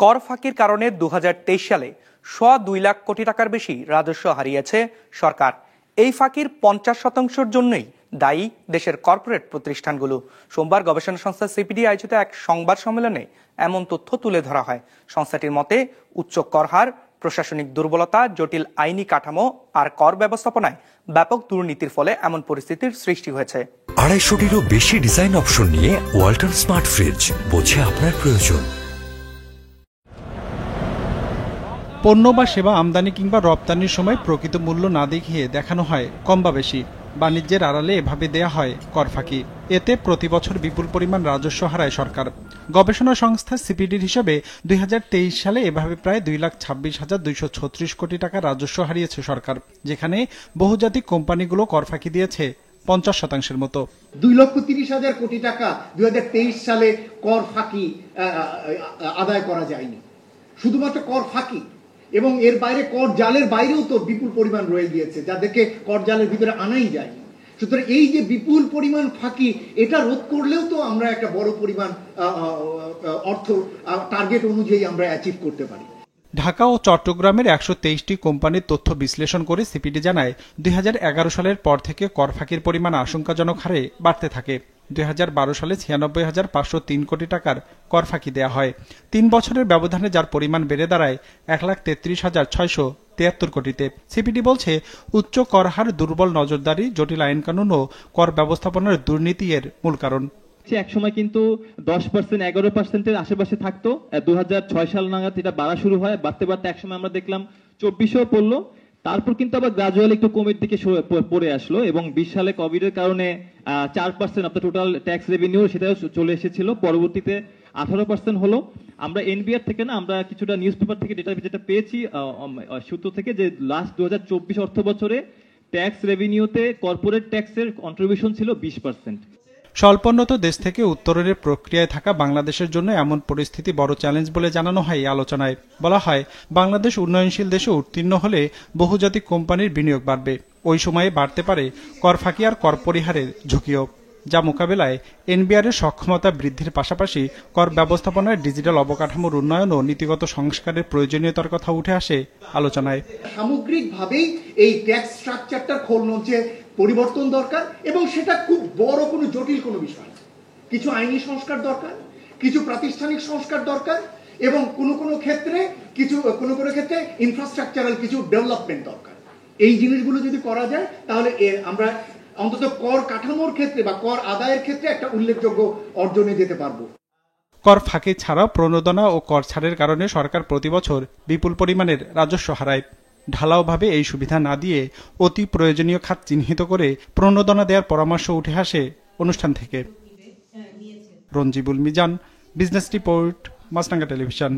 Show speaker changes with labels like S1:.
S1: কর ফাঁকির কারণে 2023 সালে 2 লাখ কোটি টাকার বেশি রাজস্ব হারিয়েছে সরকার। এই ফাঁকির 50% জন্যই দায়ী দেশের কর্পোরেট প্রতিষ্ঠানগুলো। সোমবার গবেষণা সংস্থা সিপিডি আয়োজিত এক সংবাদ সম্মেলনে এমন তথ্য তুলে ধরা হয়। সংস্থাটির মতে উচ্চ কর হার, প্রশাসনিক দুর্বলতা, জটিল আইনি কাঠামো আর কর ব্যবস্থাপনায় ব্যাপক দুর্নীতির ফলে এমন পরিস্থিতির সৃষ্টি হয়েছে।
S2: 250-টিরও বেশি ডিজাইন অপশন নিয়ে ওয়ালটন স্মার্ট ফ্রিজ, বোঝে আপনার প্রয়োজন।
S3: পণ্য বা সেবা আমদানি কিংবা রপ্তানির সময় প্রকৃত মূল্য না দেখিয়ে দেখানো হয় কম বা বেশি। বাণিজ্যের আড়ালে এভাবে দেয়া হয় কর ফাঁকি। এতে প্রতি বছর বিপুল পরিমাণ রাজস্ব হারায় সরকার। গবেষণা সংস্থা সিপিডির হিসাবে 2023 সালে এভাবে প্রায় 2,26,236 কোটি টাকা রাজস্ব হারিয়েছে সরকার, যেখানে বহুজাতিক কোম্পানিগুলো কর ফাঁকি দিয়েছে 50% মতো।
S4: 2,30,000 কোটি টাকা 2023 সালে কর ফাঁকি আদায় করা যায়নি। শুধুমাত্র কর ফাঁকি এবং এর বাইরে কর জালের বাইরেও তো বিপুল পরিমাণ রয়ে গিয়েছে, যাদেরকে কর জালের ভিতরে আনাই যায়নি। সুতরাং এই যে বিপুল পরিমাণ ফাঁকি, এটা রোধ করলেও তো আমরা একটা বড় পরিমাণ অর্থ টার্গেট অনুযায়ী আমরা অ্যাচিভ করতে পারি।
S3: ঢাকা ও চট্টগ্রামের 123টি কোম্পানির তথ্য বিশ্লেষণ করে সিপিডি জানায় 2011 সালের পর থেকে কর ফাঁকির পরিমাণ আশঙ্কাজনক হারে বাড়তে থাকে। 2012 সালে 96,503 কোটি টাকার কর ফাঁকি দেওয়া হয়। 3 বছরের ব্যবধানে যার পরিমাণ বেড়ে দাঁড়ায় 1,33,673 কোটিতে। সিপিডি বলছে, উচ্চ কর হার, দুর্বল নজরদারি, জটিল আইন কানুন ও কর ব্যবস্থাপনার দুর্নীতি এর মূল কারণ।
S5: একসময় কিন্তু 10%, 11%-এর আশেপাশে থাকতো। 2006 সাল নাগাদ এটা বাড়া শুরু হয়, বাড়তে বাড়তে একসময় আমরা দেখলাম 24-ও পড়লো। তারপর কিন্তু আবার গ্রাজুয়ালি একটু কমের দিকে পড়ে আসলো এবং 20 সালে কোভিডের কারণে 4% of the total tax revenue সেটাও চলে এসেছিল। পরবর্তীতে 18% হলো। আমরা এনবিআর থেকে আমরা কিছুটা নিউজ পেপার থেকে যেটা পেয়েছি সূত্র থেকে, যে লাস্ট 2024 অর্থ বছরে ট্যাক্স রেভিনিউতে কর্পোরেট ট্যাক্সের কন্ট্রিবিউশন ছিল 20%।
S3: স্বল্পোন্নত দেশ থেকে উত্তরণের প্রক্রিয়ায় থাকা বাংলাদেশের জন্য এমন পরিস্থিতি বড় চ্যালেঞ্জ বলে জানানো হয়। এই আলোচনায় বলা হয়, বাংলাদেশ উন্নয়নশীল দেশে উত্তীর্ণ হলে বহুজাতিক কোম্পানির বিনিয়োগ বাড়বে। ওই সময়ে বাড়তে পারে কর ফাঁকি আর কর পরিহারের ঝুঁকিও, যা মোকাবেলায় এনবিআর এর সক্ষমতা বৃদ্ধির পাশাপাশি কর ব্যবস্থাপনায় ডিজিটাল অবকাঠামোর উন্নয়ন ও নীতিগত সংস্কারের প্রয়োজনীয়তার কথা উঠে আসে আলোচনায়।
S4: সামগ্রিকভাবেই এই ট্যাক্স স্ট্রাকচারটার খোলনলচে পরিবর্তন দরকার এবং সেটা খুব বড় কোনো জটিল কোনো বিষয়। কিছু আইনি সংস্কার দরকার, কিছু প্রাতিষ্ঠানিক সংস্কার দরকার এবং কোনো ক্ষেত্রে ইনফ্রাস্ট্রাকচারাল কিছু ডেভেলপমেন্ট দরকার। এই জিনিসগুলো যদি করা যায় তাহলে আমরা অন্তত কর কাঠামোর ক্ষেত্রে বা কর আদায়ের ক্ষেত্রে একটা উল্লেখযোগ্য অর্জনে যেতে পারবো।
S3: কর ফাঁকি ছাড়াও প্রণোদনা ও কর ছাড়ের কারণে সরকার প্রতি বছর বিপুল পরিমাণের রাজস্ব হারায়। ঢালাওভাবে এই সুবিধা না দিয়ে অতি প্রয়োজনীয় খাত চিহ্নিত করে প্রণোদনা দেওয়ার পরামর্শ উঠে আসে অনুষ্ঠান থেকে। রঞ্জিবুল মিজান, বিজনেস রিপোর্ট, মাছরাঙ্গা টেলিভিশন।